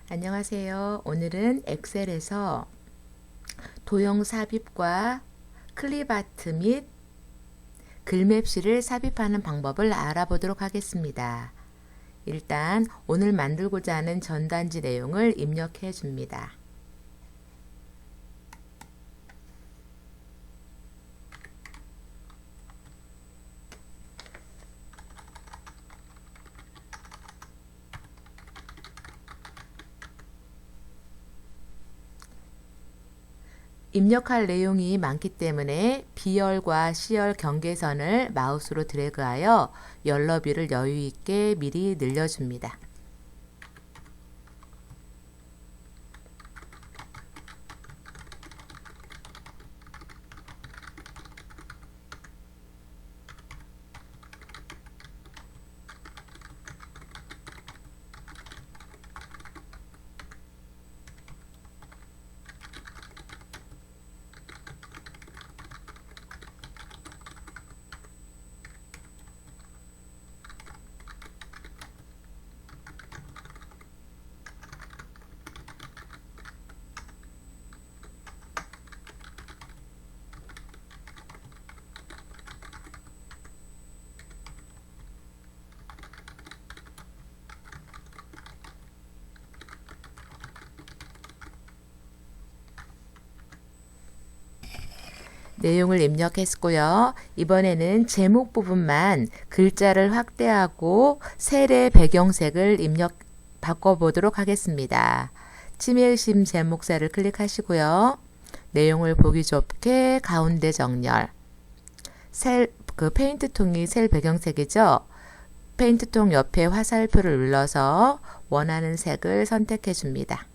안녕하세요. 오늘은 엑셀에서 도형 삽입과 클립아트 및 글맵시를 삽입하는 방법을 알아보도록 하겠습니다. 일단 오늘 만들고자 하는 전단지 내용을 입력해 줍니다. 입력할 내용이 많기 때문에 B열과 C열 경계선을 마우스로 드래그하여 열 너비를 여유 있게 미리 늘려줍니다. 내용을 입력했고요. 이번에는 제목 부분만 글자를 확대하고 셀의 배경색을 바꿔보도록 하겠습니다. 치매의심 제목 셀을 클릭하시고요. 내용을 보기 좋게 가운데 정렬. 페인트통이 셀 배경색이죠. 페인트통 옆에 화살표를 눌러서 원하는 색을 선택해 줍니다.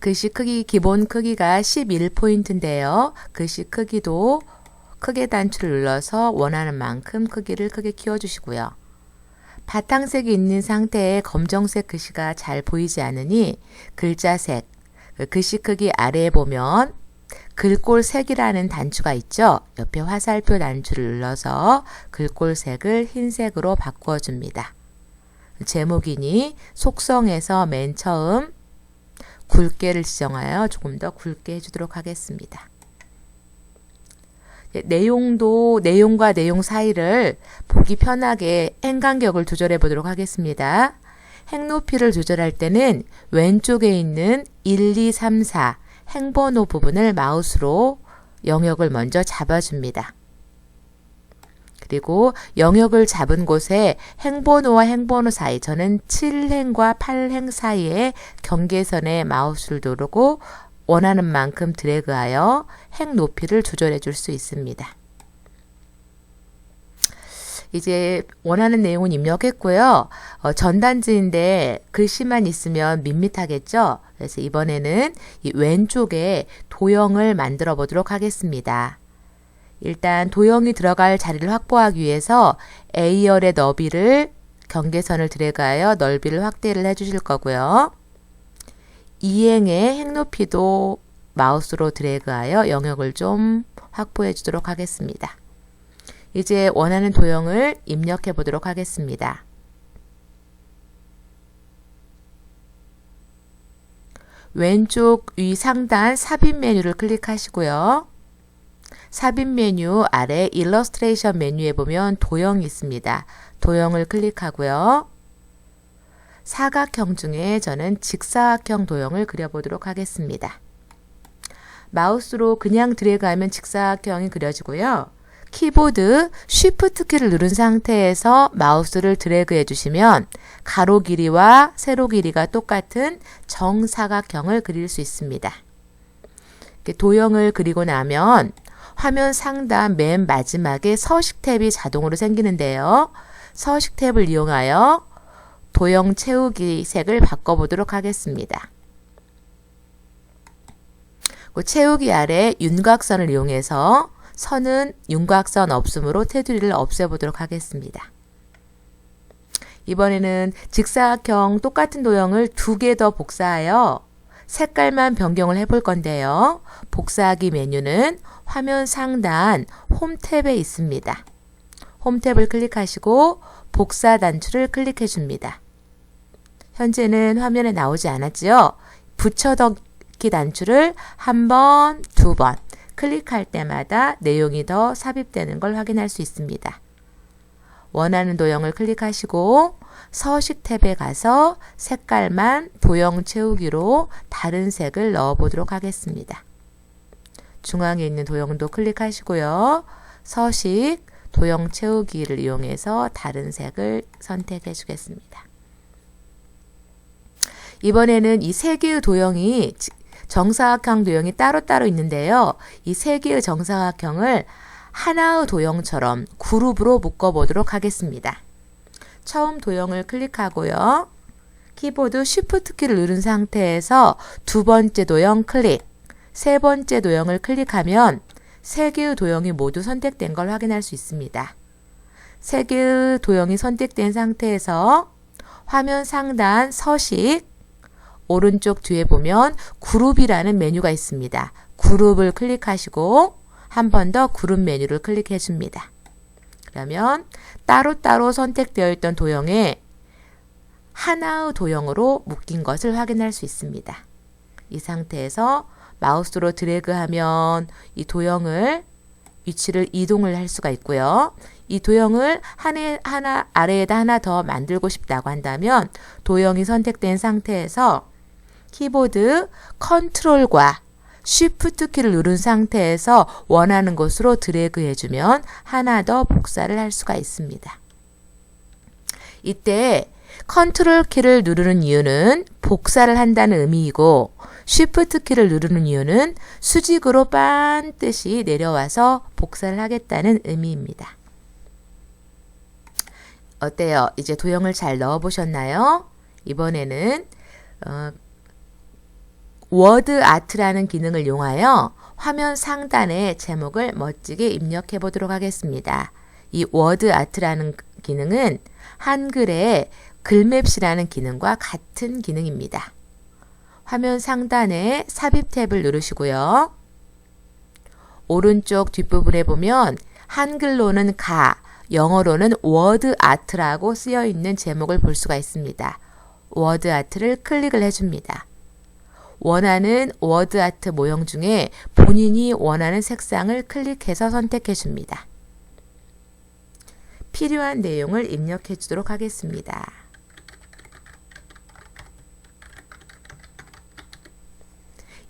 글씨 크기 기본 크기가 11포인트인데요. 글씨 크기도 크게 단추를 눌러서 원하는 만큼 크기를 크게 키워주시고요. 바탕색이 있는 상태에 검정색 글씨가 잘 보이지 않으니 글자색, 글씨 크기 아래에 보면 글꼴색이라는 단추가 있죠. 옆에 화살표 단추를 눌러서 글꼴색을 흰색으로 바꿔줍니다. 제목이니 속성에서 맨 처음 굵게를 지정하여 조금 더 굵게 해주도록 하겠습니다. 내용과 내용 사이를 보기 편하게 행 간격을 조절해 보도록 하겠습니다. 행 높이를 조절할 때는 왼쪽에 있는 1, 2, 3, 4 행번호 부분을 마우스로 영역을 먼저 잡아줍니다. 그리고 영역을 잡은 곳에 행번호와 행번호 사이, 저는 7행과 8행 사이에 경계선에 마우스를 누르고 원하는 만큼 드래그하여 행 높이를 조절해 줄 수 있습니다. 이제 원하는 내용은 입력했고요. 전단지인데 글씨만 있으면 밋밋하겠죠? 그래서 이번에는 이 왼쪽에 도형을 만들어 보도록 하겠습니다. 일단 도형이 들어갈 자리를 확보하기 위해서 A열의 너비를 경계선을 드래그하여 넓이를 확대를 해주실 거고요. 2행의 행 높이도 마우스로 드래그하여 영역을 좀 확보해 주도록 하겠습니다. 이제 원하는 도형을 입력해 보도록 하겠습니다. 왼쪽 위 상단 삽입 메뉴를 클릭하시고요. 삽입 메뉴 아래 일러스트레이션 메뉴에 보면 도형이 있습니다. 도형을 클릭하고요. 사각형 중에 저는 직사각형 도형을 그려보도록 하겠습니다. 마우스로 그냥 드래그하면 직사각형이 그려지고요. 키보드 Shift 키를 누른 상태에서 마우스를 드래그 해주시면 가로 길이와 세로 길이가 똑같은 정사각형을 그릴 수 있습니다. 도형을 그리고 나면 화면 상단 맨 마지막에 서식 탭이 자동으로 생기는데요. 서식 탭을 이용하여 도형 채우기 색을 바꿔보도록 하겠습니다. 채우기 아래 윤곽선을 이용해서 선은 윤곽선 없음으로 테두리를 없애보도록 하겠습니다. 이번에는 직사각형 똑같은 도형을 2개 더 복사하여 색깔만 변경을 해볼 건데요. 복사하기 메뉴는 화면 상단 홈 탭에 있습니다. 홈 탭을 클릭하시고 복사 단추를 클릭해 줍니다. 현재는 화면에 나오지 않았지요. 붙여넣기 단추를 한 번, 두 번 클릭할 때마다 내용이 더 삽입되는 걸 확인할 수 있습니다. 원하는 도형을 클릭하시고 서식 탭에 가서 색깔만 도형 채우기로 다른 색을 넣어 보도록 하겠습니다. 중앙에 있는 도형도 클릭하시고요. 서식, 도형 채우기를 이용해서 다른 색을 선택해 주겠습니다. 이번에는 이 세 개의 도형이 정사각형 도형이 따로따로 있는데요. 이 세 개의 정사각형을 하나의 도형처럼 그룹으로 묶어보도록 하겠습니다. 처음 도형을 클릭하고요. 키보드 Shift 키를 누른 상태에서 두 번째 도형 클릭, 세 번째 도형을 클릭하면 세 개의 도형이 모두 선택된 걸 확인할 수 있습니다. 세 개의 도형이 선택된 상태에서 화면 상단 서식, 오른쪽 뒤에 보면 그룹이라는 메뉴가 있습니다. 그룹을 클릭하시고 한 번 더 그룹 메뉴를 클릭해 줍니다. 그러면 따로따로 선택되어 있던 도형에 하나의 도형으로 묶인 것을 확인할 수 있습니다. 이 상태에서 마우스로 드래그하면 이 도형을 위치를 이동을 할 수가 있고요. 이 도형을 하나 아래에다 하나 더 만들고 싶다고 한다면 도형이 선택된 상태에서 키보드 컨트롤과 Shift 키를 누른 상태에서 원하는 곳으로 드래그 해주면 하나 더 복사를 할 수가 있습니다. 이때 컨트롤 키를 누르는 이유는 복사를 한다는 의미이고 Shift 키를 누르는 이유는 수직으로 반드시 내려와서 복사를 하겠다는 의미입니다. 어때요? 이제 도형을 잘 넣어 보셨나요? 이번에는 워드 아트라는 기능을 이용하여 화면 상단에 제목을 멋지게 입력해 보도록 하겠습니다. 이 워드 아트라는 기능은 한글의 글맵시라는 기능과 같은 기능입니다. 화면 상단에 삽입 탭을 누르시고요. 오른쪽 뒷부분에 보면 한글로는 가, 영어로는 워드 아트라고 쓰여 있는 제목을 볼 수가 있습니다. 워드 아트를 클릭을 해줍니다. 원하는 워드 아트 모형 중에 본인이 원하는 색상을 클릭해서 선택해 줍니다. 필요한 내용을 입력해 주도록 하겠습니다.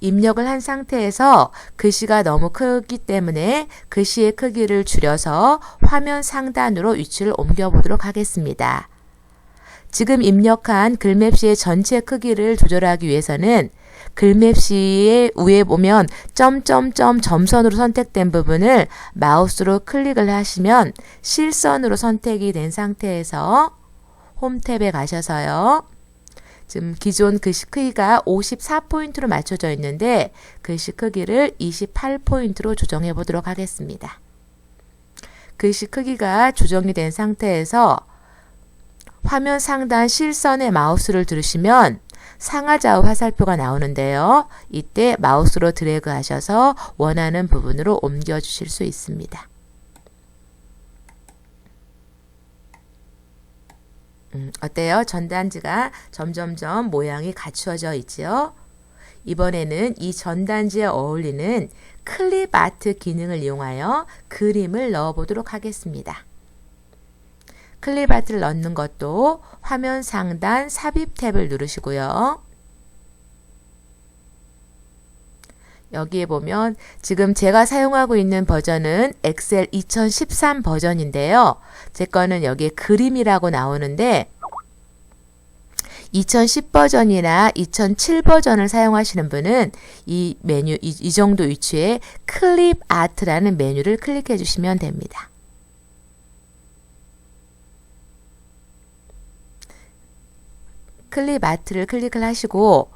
입력을 한 상태에서 글씨가 너무 크기 때문에 글씨의 크기를 줄여서 화면 상단으로 위치를 옮겨 보도록 하겠습니다. 지금 입력한 글맵시의 전체 크기를 조절하기 위해서는 글맵시의 위에 보면 점점점 점선으로 선택된 부분을 마우스로 클릭을 하시면 실선으로 선택이 된 상태에서 홈 탭에 가셔서요. 지금 기존 글씨 크기가 54포인트로 맞춰져 있는데 글씨 크기를 28포인트로 조정해 보도록 하겠습니다. 글씨 크기가 조정이 된 상태에서 화면 상단 실선에 마우스를 두르시면 상하좌우 화살표가 나오는데요. 이때 마우스로 드래그 하셔서 원하는 부분으로 옮겨 주실 수 있습니다. 어때요? 전단지가 점점점 모양이 갖추어져 있지요? 이번에는 이 전단지에 어울리는 클립 아트 기능을 이용하여 그림을 넣어 보도록 하겠습니다. 클립 아트를 넣는 것도 화면 상단 삽입 탭을 누르시고요. 여기에 보면 지금 제가 사용하고 있는 버전은 엑셀 2013 버전인데요. 제 거는 여기에 그림이라고 나오는데 2010 버전이나 2007 버전을 사용하시는 분은 이 메뉴, 이 정도 위치에 클립 아트라는 메뉴를 클릭해 주시면 됩니다. 클립 아트를 클릭을 하시고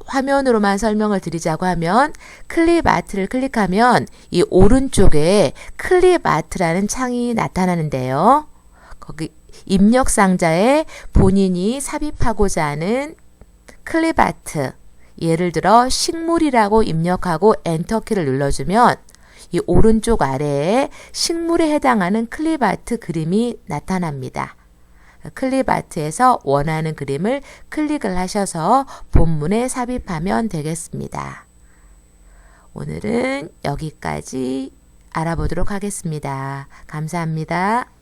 화면으로만 설명을 드리자고 하면 클립 아트를 클릭하면 이 오른쪽에 클립 아트라는 창이 나타나는데요. 거기 입력 상자에 본인이 삽입하고자 하는 클립 아트, 예를 들어 식물이라고 입력하고 엔터키를 눌러주면 이 오른쪽 아래에 식물에 해당하는 클립 아트 그림이 나타납니다. 클립 아트에서 원하는 그림을 클릭을 하셔서 본문에 삽입하면 되겠습니다. 오늘은 여기까지 알아보도록 하겠습니다. 감사합니다.